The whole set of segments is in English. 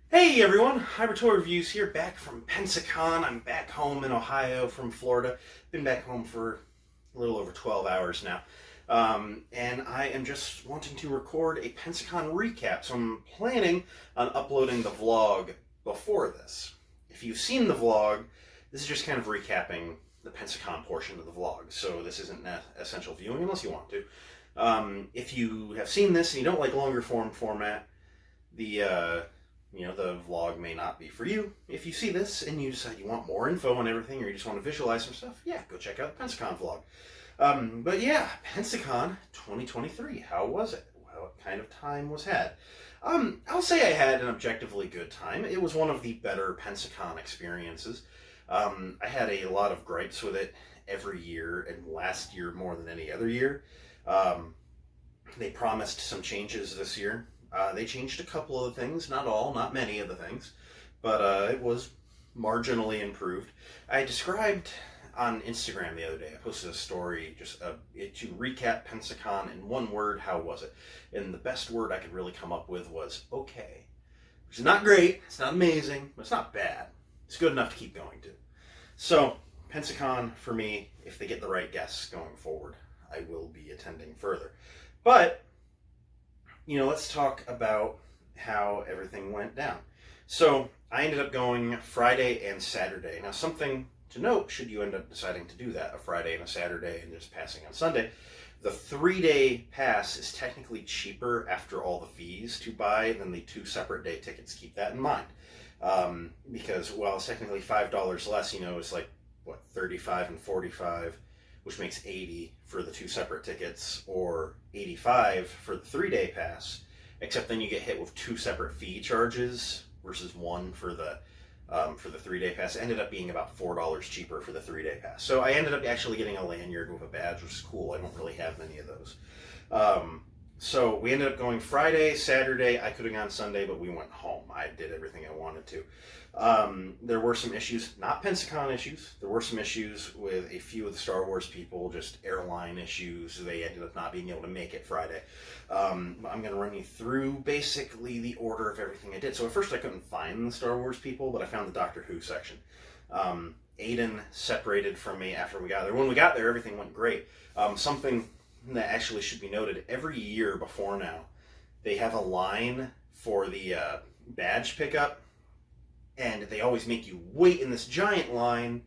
Hey everyone, Hypertoy Reviews here, back from Pensacon. I'm back home in Ohio from Florida. Been back home for a little over 12 hours now. And I am just wanting to record a Pensacon recap, so I'm planning on uploading the vlog before this. If you've seen the vlog, this is just kind of recapping the Pensacon portion of the vlog, so this isn't essential viewing unless you want to. If you have seen this and you don't like longer form format, the vlog may not be for you. If you see this and you decide you want more info on everything, or you just want to visualize some stuff, yeah, go check out the Pensacon vlog. But yeah, Pensacon 2023, how was it? What kind of time was had? I'll say I had an objectively good time. It was one of the better Pensacon experiences. I had a lot of gripes with it every year, and last year more than any other year. They promised some changes this year. They changed a couple of the things, not all, not many of the things, but it was marginally improved. I described on Instagram the other day, I posted a story just to recap Pensacon in one word, how was it? And the best word I could really come up with was okay. Which is not great, it's not amazing, but it's not bad. It's good enough to keep going to. So, Pensacon, for me, if they get the right guests going forward, I will be attending further. But let's talk about how everything went down. So I ended up going Friday and Saturday. Now, something to note, should you end up deciding to do that, a Friday and a Saturday and just passing on Sunday, the 3-day pass is technically cheaper after all the fees to buy than the 2 separate day tickets. Keep that in mind. Because while it's technically $5 less, it's like, what, 35 and 45, which makes 80 for the 2 separate tickets, or 85 for the 3-day pass, except then you get hit with 2 separate fee charges versus 1 for the 3-day pass. It ended up being about $4 cheaper for the 3-day pass. So I ended up actually getting a lanyard with a badge, which is cool. I don't really have many of those. So we ended up going Friday, Saturday. I could have gone Sunday, but we went home. I did everything I wanted to. There were some issues, not Pensacon issues. There were some issues with a few of the Star Wars people, just airline issues. They ended up not being able to make it Friday. I'm going to run you through basically the order of everything I did. So at first I couldn't find the Star Wars people, but I found the Doctor Who section. Aiden separated from me after we got there. When we got there, everything went great. Something that actually should be noted, every year before now, they have a line for the badge pickup, and they always make you wait in this giant line,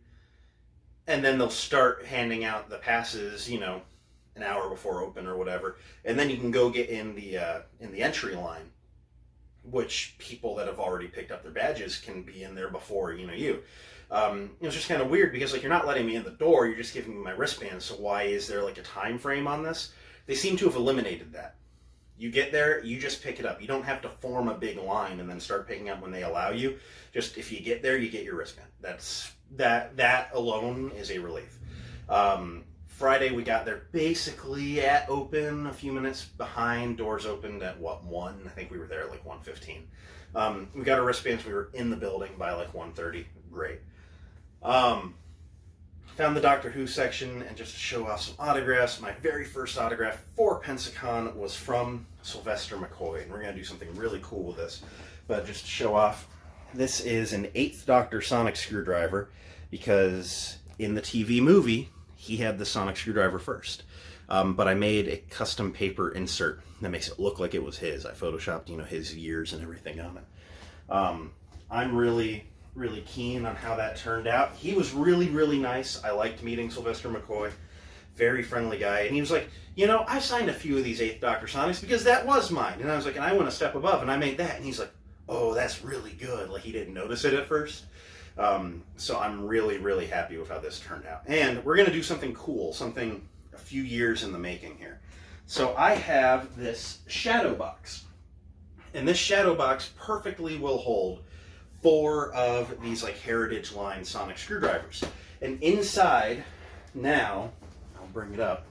and then they'll start handing out the passes, an hour before open or whatever, and then you can go get in the entry line, which people that have already picked up their badges can be in there before you. It was just kind of weird because you're not letting me in the door, you're just giving me my wristband, so why is there a time frame on this? They seem to have eliminated that. You get there, you just pick it up. You don't have to form a big line and then start picking up when they allow you. Just if you get there, you get your wristband. That alone is a relief. Friday we got there basically at open, a few minutes behind. Doors opened at 1? I think we were there at 1:15. We got our wristbands, we were in the building by 1:30. Great. Found the Doctor Who section, and just to show off some autographs, my very first autograph for Pensacon was from Sylvester McCoy, and we're going to do something really cool with this. But just to show off, this is an 8th Doctor sonic screwdriver, because in the TV movie, he had the sonic screwdriver first. But I made a custom paper insert that makes it look like it was his. I photoshopped, his years and everything on it. I'm really keen on how that turned out. He was really nice. I liked meeting Sylvester McCoy. Very friendly guy. And he was like, I signed a few of these 8th Doctor Sonics because that was mine. And I was like, and I went a step above and I made that. And he's like, oh, that's really good. He didn't notice it at first. So I'm really happy with how this turned out. And we're going to do something cool, something a few years in the making here. So I have this shadow box. And this shadow box perfectly will hold 4 of these Heritage line sonic screwdrivers. And inside, now, I'll bring it up,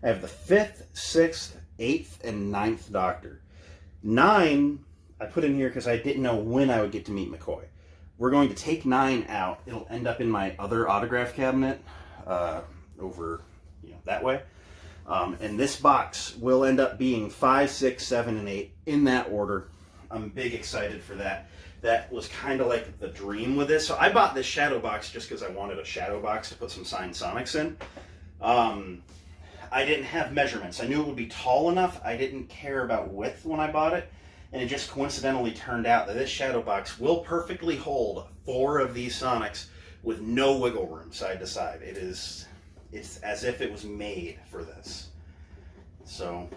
I have the 5th, 6th, 8th, and 9th Doctor. 9, I put in here because I didn't know when I would get to meet McCoy. We're going to take 9 out. It'll end up in my other autograph cabinet over that way. And this box will end up being 5, 6, 7, and 8 in that order. I'm big excited for that. That was kind of like the dream with this. So I bought this shadow box just because I wanted a shadow box to put some signed Sonics in. I didn't have measurements. I knew it would be tall enough. I didn't care about width when I bought it. And it just coincidentally turned out that this shadow box will perfectly hold 4 of these Sonics with no wiggle room side to side. It's as if it was made for this. So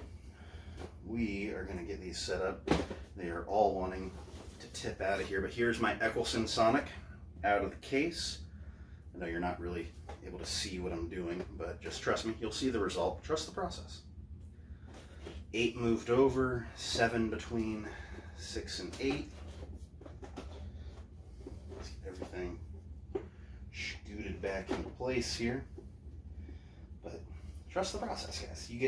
we are going to get these set up. They are all wanting to tip out of here, but here's my Eccleston Sonic out of the case. I know you're not really able to see what I'm doing, but just trust me, you'll see the result. Trust the process. 8 moved over, 7 between 6 and 8. Let's get everything scooted back into place here. But trust the process, guys. You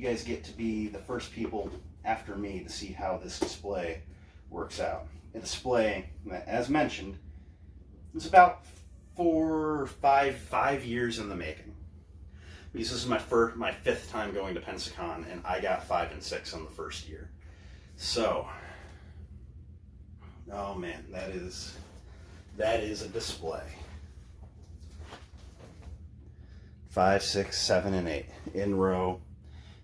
guys get to be the first people after me to see how this display works out. A display that, as mentioned, is about 5 years in the making. Because this is my 5th time going to Pensacon, and I got 5 and 6 on the first year. So, oh man, that is a display. 5, 6, 7, and 8 in row,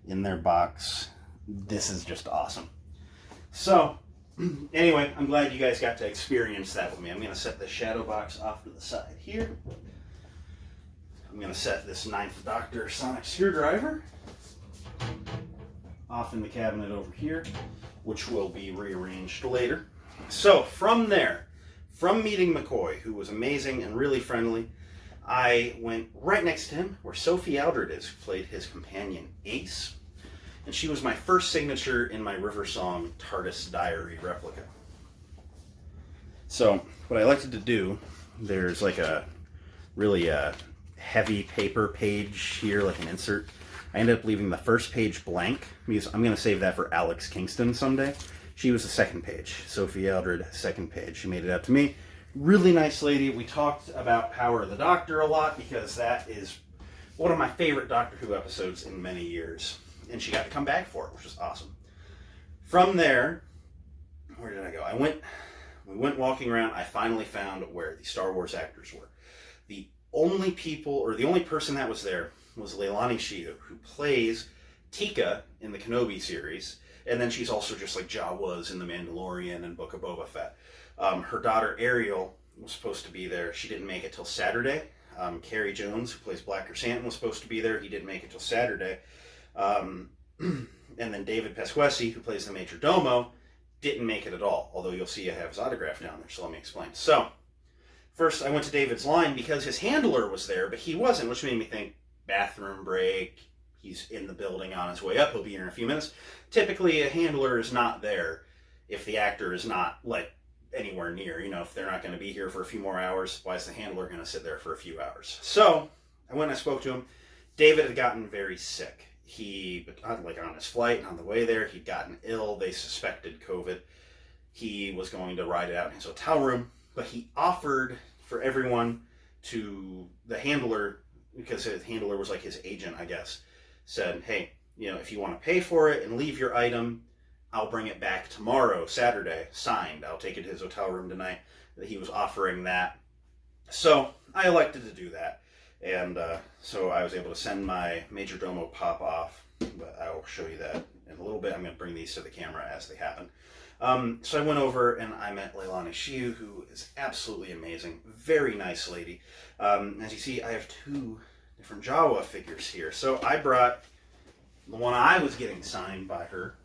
in their box. This is just awesome. So, anyway, I'm glad you guys got to experience that with me. I'm going to set the shadow box off to the side here. I'm going to set this 9th Doctor Sonic screwdriver off in the cabinet over here, which will be rearranged later. So, from there, from meeting McCoy, who was amazing and really friendly, I went right next to him where Sophie Aldred is, who played his companion Ace. And she was my first signature in my River Song TARDIS Diary replica. So, what I elected to do, there's like a really heavy paper page here, like an insert. I ended up leaving the first page blank, because I'm going to save that for Alex Kingston someday. She was the second page. Sophie Aldred, second page. She made it out to me. Really nice lady. We talked about Power of the Doctor a lot, because that is one of my favorite Doctor Who episodes in many years. And she got to come back for it, which was awesome. From there, where did I go? We went walking around. I finally found where the Star Wars actors were. The only person that was there was Leilani Shiu, who plays Tika in the Kenobi series. And then she's also just like Jawas in The Mandalorian and Book of Boba Fett. Her daughter Ariel was supposed to be there. She didn't make it till Saturday. Carrie Jones, who plays Black Chrysanthemum, was supposed to be there. He didn't make it till Saturday. And then David Pasquesi, who plays the Major Domo, didn't make it at all. Although you'll see I have his autograph down there, so let me explain. So, first I went to David's line because his handler was there, but he wasn't, which made me think, bathroom break, he's in the building on his way up, he'll be here in a few minutes. Typically, a handler is not there if the actor is not, like, anywhere near. You know, if they're not going to be here for a few more hours, why is the handler going to sit there for a few hours? So, I went and I spoke to him. David had gotten very sick. He, like on his flight and on the way there, he'd gotten ill. They suspected COVID. He was going to ride it out in his hotel room, but he offered for everyone to, the handler, because his handler was like his agent, I guess, said, hey, you know, if you want to pay for it and leave your item, I'll bring it back tomorrow, Saturday, signed. I'll take it to his hotel room tonight. He was offering that. So I elected to do that. And so I was able to send my Major Domo pop off, but I will show you that in a little bit. I'm going to bring these to the camera as they happen. So I went over and I met Leilani Shiu, who is absolutely amazing. Very nice lady. As you see, I have 2 different Jawa figures here. So I brought the one I was getting signed by her,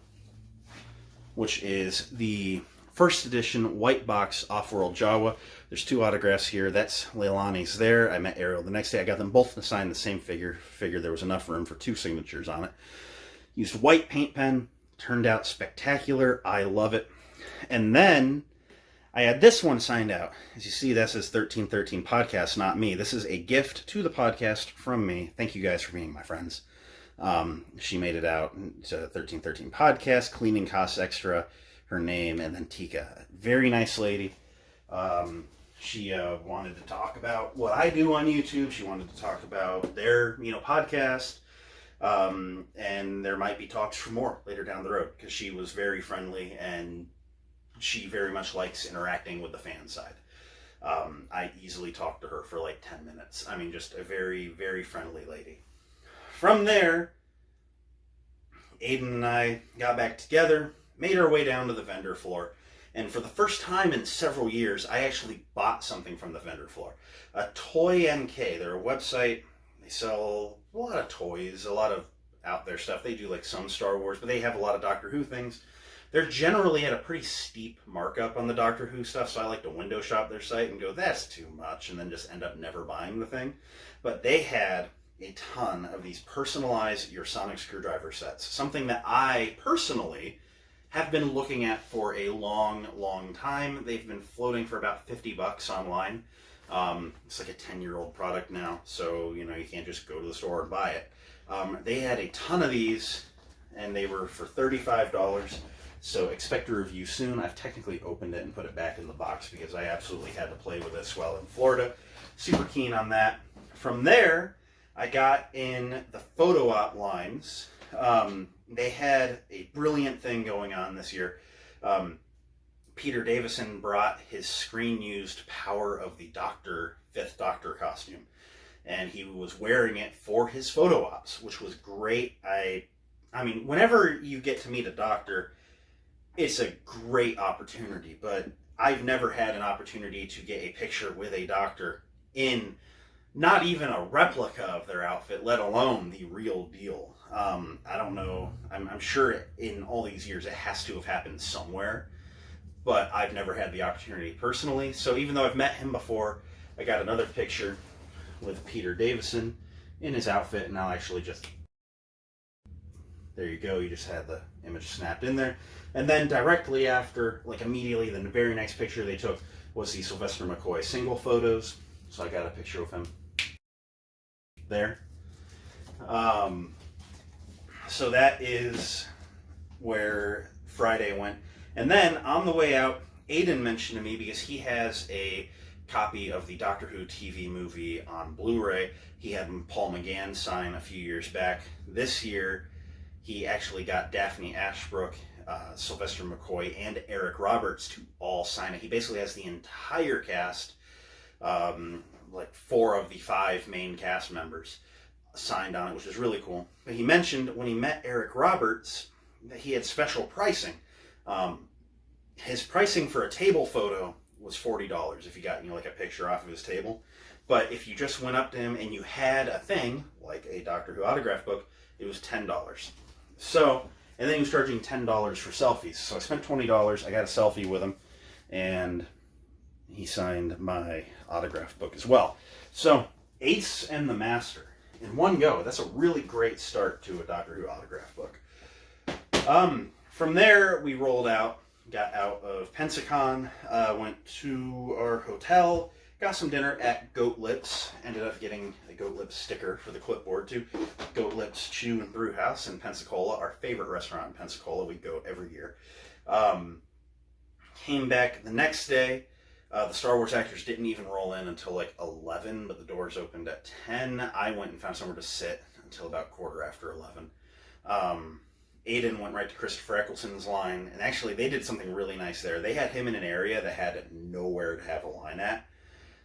which is the first edition white box off-world Jawa. There's 2 autographs here. That's Leilani's there. I met Ariel the next day. I got them both to sign the same figure. Figured there was enough room for 2 signatures on it. Used white paint pen. Turned out spectacular. I love it. And then I had this one signed out. As you see, that says 1313 Podcast, not me. This is a gift to the podcast from me. Thank you guys for being my friends. She made it out to 1313 Podcast. Cleaning costs extra. Her name, and then Tika. Very nice lady. She wanted to talk about what I do on YouTube. She wanted to talk about their, podcast. And there might be talks for more later down the road, because she was very friendly and she very much likes interacting with the fan side. I easily talked to her for like 10 minutes. I mean, just a very, very friendly lady. From there, Aiden and I got back together, made our way down to the vendor floor, and for the first time in several years, I actually bought something from the vendor floor. A Toy NK. They're a website. They sell a lot of toys, a lot of out there stuff. They do like some Star Wars, but they have a lot of Doctor Who things. They're generally at a pretty steep markup on the Doctor Who stuff, so I like to window shop their site and go, that's too much, and then just end up never buying the thing. But they had a ton of these personalized your sonic screwdriver sets, something that I personally have been looking at for a long, long time. They've been floating for about $50 online. It's like a 10-year-old product now, so you can't just go to the store and buy it. They had a ton of these, and they were for $35. So expect a review soon. I've technically opened it and put it back in the box because I absolutely had to play with this while in Florida. Super keen on that. From there, I got in the photo op lines. They had a brilliant thing going on this year. Peter Davison brought his screen-used Power of the Doctor, 5th Doctor costume. And he was wearing it for his photo ops, which was great. I mean, whenever you get to meet a Doctor, it's a great opportunity, but I've never had an opportunity to get a picture with a Doctor in not even a replica of their outfit, let alone the real deal. I don't know. I'm sure in all these years it has to have happened somewhere, but I've never had the opportunity personally. So even though I've met him before, I got another picture with Peter Davison in his outfit, and I'll actually just... There you go, you just had the image snapped in there. And then directly after, like immediately, the very next picture they took was the Sylvester McCoy single photos. So I got a picture of him there. So that is where Friday went. And then on the way out, Aiden mentioned to me, because he has a copy of the Doctor Who TV movie on Blu-ray. He had Paul McGann sign a few years back. This year, he actually got Daphne Ashbrook, Sylvester McCoy, and Eric Roberts to all sign it. He basically has the entire cast, like 4 of the 5 main cast members, signed on it, which is really cool. But he mentioned when he met Eric Roberts that he had special pricing. His pricing for a table photo was $40 if you got like a picture off of his table. But if you just went up to him and you had a thing, like a Doctor Who autograph book, it was $10. So, and then he was charging $10 for selfies. So I spent $20, I got a selfie with him, and he signed my autograph book as well. So, Ace and the Master in one go. That's a really great start to a Doctor Who autograph book. From there, we rolled out, got out of Pensacon, went to our hotel, got some dinner at Goat Lips, ended up getting a Goat Lips sticker for the clipboard too. Goat Lips Chew and Brew House in Pensacola, our favorite restaurant in Pensacola. We go every year. Came back the next day. The Star Wars actors didn't even roll in until like 11, but the doors opened at 10. I went and found somewhere to sit until about 11:15. Aiden went right to Christopher Eccleston's line, and actually they did something really nice there. They had him in an area that had nowhere to have a line at.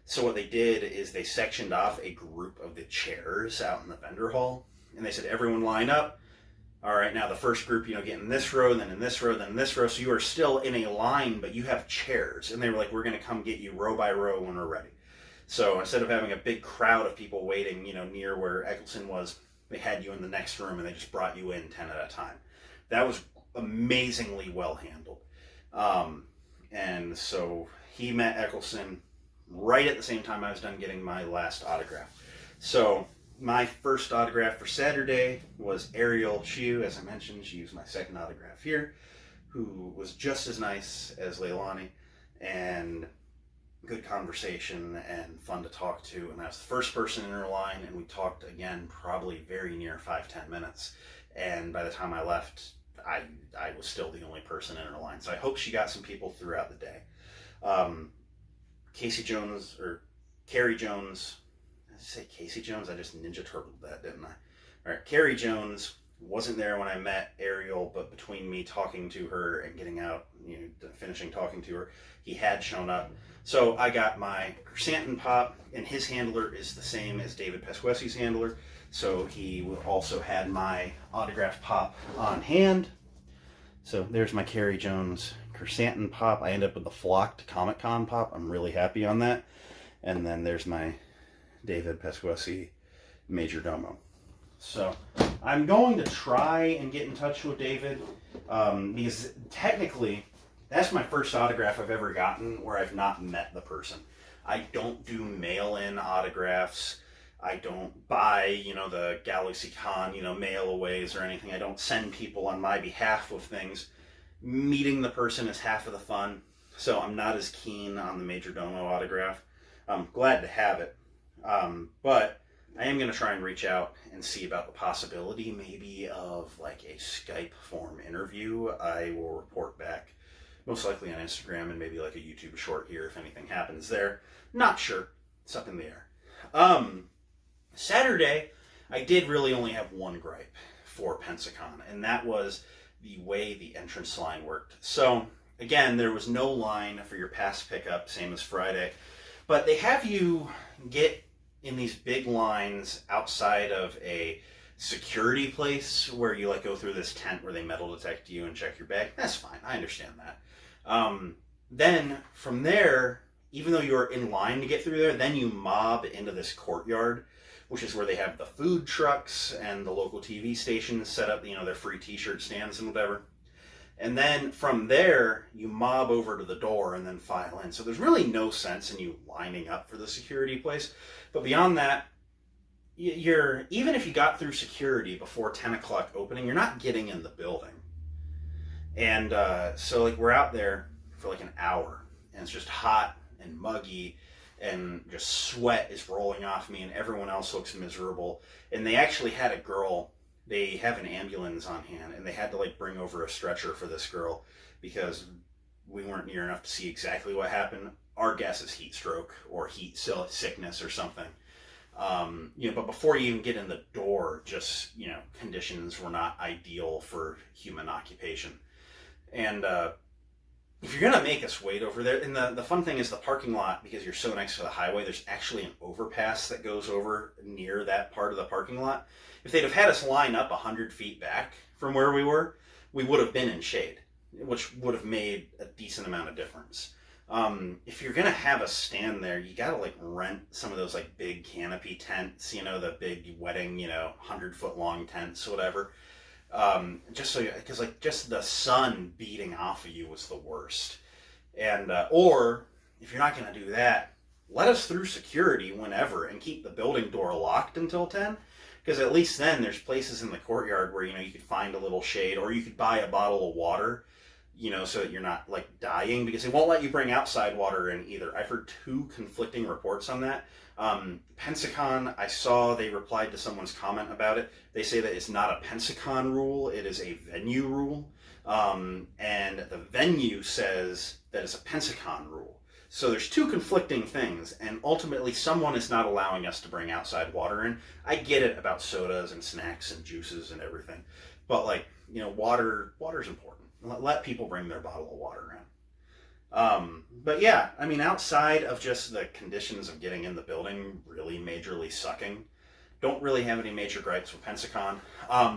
So what they did is they sectioned off a group of the chairs out in the vendor hall, and they said, everyone line up. All right, now the first group, get in this row, then in this row, then in this row. So you are still in a line, but you have chairs. And they were like, we're going to come get you row by row when we're ready. So instead of having a big crowd of people waiting, near where Eccleston was, they had you in the next room and they just brought you in 10 at a time. That was amazingly well handled. And so he met Eccleston right at the same time I was done getting my last autograph. So my first autograph for Saturday was Ariel Chew. As I mentioned, she was my second autograph here, who was just as nice as Leilani, and good conversation and fun to talk to. And I was the first person in her line, and we talked again probably very near 5-10 minutes. And by the time I left, I was still the only person in her line. So I hope she got some people throughout the day. Carrie Jones, did I say Casey Jones? I just Ninja Turtled that, didn't I? All right, Carrie Jones wasn't there when I met Ariel, but between me talking to her and getting out, finishing talking to her, he had shown up. So I got my chrysanthemum pop, and his handler is the same as David Pesquesi's handler. So he also had my autographed pop on hand. So there's my Carrie Jones chrysanthemum pop. I end up with the flocked Comic-Con pop. I'm really happy on that. And then there's my David Pesquesi Major Domo. So I'm going to try and get in touch with David because technically that's my first autograph I've ever gotten where I've not met the person. I don't do mail-in autographs. I don't buy, the GalaxyCon, mail-aways or anything. I don't send people on my behalf of things. Meeting the person is half of the fun, so I'm not as keen on the Major Domo autograph. I'm glad to have it, but I am going to try and reach out and see about the possibility maybe of like a Skype form interview. I will report back, most likely on Instagram and maybe like a YouTube short here if anything happens there. Not sure. It's up in the air. Saturday, I did really only have one gripe for Pensacon, and that was the way the entrance line worked. So, again, there was no line for your pass pickup, same as Friday, but they have you get in these big lines outside of a security place where you go through this tent where they metal detect you and check your bag. That's fine. I understand that. Then from there, even though you're in line to get through there, then you mob into this courtyard, which is where they have the food trucks and the local TV stations set up, their free t-shirt stands and whatever. And then from there, you mob over to the door and then file in. So there's really no sense in you lining up for the security place. But beyond that, even if you got through security before 10 o'clock opening, you're not getting in the building. And so we're out there for an hour, and it's just hot and muggy, and just sweat is rolling off me, and everyone else looks miserable. And they actually had a girl. They have an ambulance on hand, and they had to bring over a stretcher for this girl because we weren't near enough to see exactly what happened. Our guess is heat stroke or heat sickness or something. But before you even get in the door, just, conditions were not ideal for human occupation. And if you're going to make us wait over there, and the fun thing is the parking lot, because you're so next to the highway, there's actually an overpass that goes over near that part of the parking lot. If they'd have had us line up 100 feet back from where we were, we would have been in shade, which would have made a decent amount of difference. If you're going to have us stand there, you got to rent some of those big canopy tents, the big wedding, 100-foot long tents, whatever. Just so, because just the sun beating off of you was the worst. And, or if you're not going to do that, let us through security whenever and keep the building door locked until 10. Because at least then there's places in the courtyard where, you could find a little shade, or you could buy a bottle of water, so that you're not dying, because they won't let you bring outside water in either. I've heard two conflicting reports on that. Pensacon, I saw they replied to someone's comment about it. They say that it's not a Pensacon rule, it is a venue rule. And the venue says that it's a Pensacon rule. So there's two conflicting things, and ultimately someone is not allowing us to bring outside water in. I get it about sodas and snacks and juices and everything, but water's important. Let people bring their bottle of water in. But yeah, outside of just the conditions of getting in the building really majorly sucking, don't really have any major gripes with Pensacon.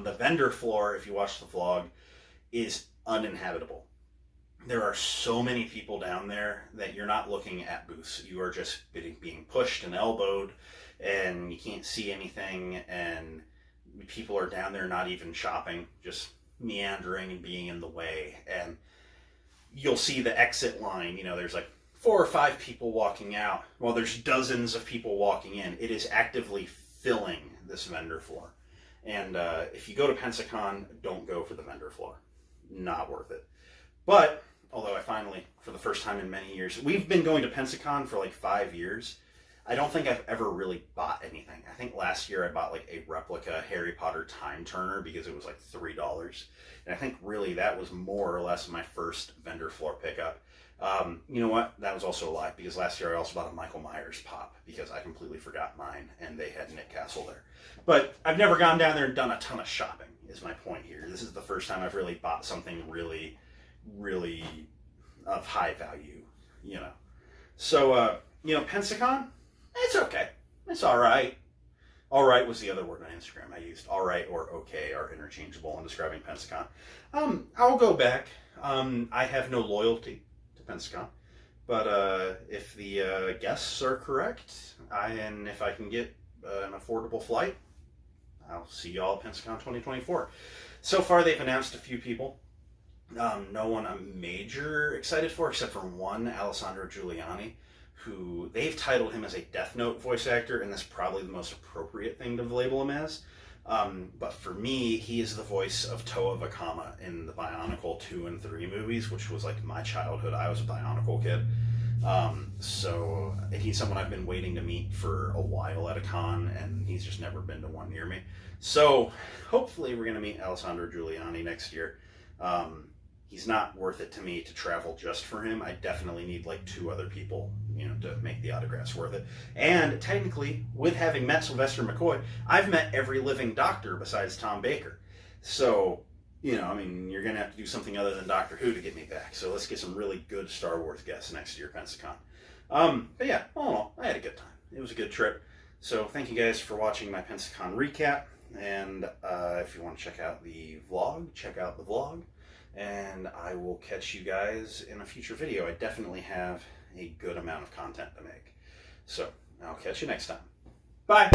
The vendor floor, if you watch the vlog, is uninhabitable. There are so many people down there that you're not looking at booths. You are just being pushed and elbowed, and you can't see anything, and people are down there not even shopping, just meandering and being in the way. And you'll see the exit line, there's 4 or 5 people walking out while there's dozens of people walking in. It is actively filling this vendor floor. And if you go to Pensacon, don't go for the vendor floor. Not worth it. But although I finally, for the first time in many years, we've been going to Pensacon for 5 years. I don't think I've ever really bought anything. I think last year I bought like a replica Harry Potter Time Turner because it was like $3. And I think really that was more or less my first vendor floor pickup. You know what? That was also a lie, because last year I also bought a Michael Myers pop because I completely forgot mine and they had Nick Castle there. But I've never gone down there and done a ton of shopping, is my point here. This is the first time I've really bought something really, really of high value, you know. So, you know, Pensacon, it's okay. It's all right. All right was the other word on Instagram I used. All right or okay are interchangeable in describing Pensacon. I'll go back. I have no loyalty to Pensacon, but if the guests are correct, and if I can get an affordable flight, I'll see y'all at Pensacon 2024. So far, they've announced a few people. No one I'm major excited for, except for one, Alessandro Giuliani, who they've titled him as a Death Note voice actor, and that's probably the most appropriate thing to label him as. But for me, he is the voice of Toa Vakama in the Bionicle 2 and 3 movies, which was like my childhood. I was a Bionicle kid. So he's someone I've been waiting to meet for a while at a con, and he's just never been to one near me. So hopefully we're going to meet Alessandro Giuliani next year. He's not worth it to me to travel just for him. I definitely need like 2 other people, you know, to make the autographs worth it. And technically, with having met Sylvester McCoy, I've met every living Doctor besides Tom Baker. So, you know, I mean, you're going to have to do something other than Doctor Who to get me back. So let's get some really good Star Wars guests next year, Pensacon. But yeah, all in all, I had a good time. It was a good trip. So thank you guys for watching my Pensacon recap. And if you want to check out the vlog, check out the vlog. And I will catch you guys in a future video. I definitely have a good amount of content to make. So I'll catch you next time. Bye!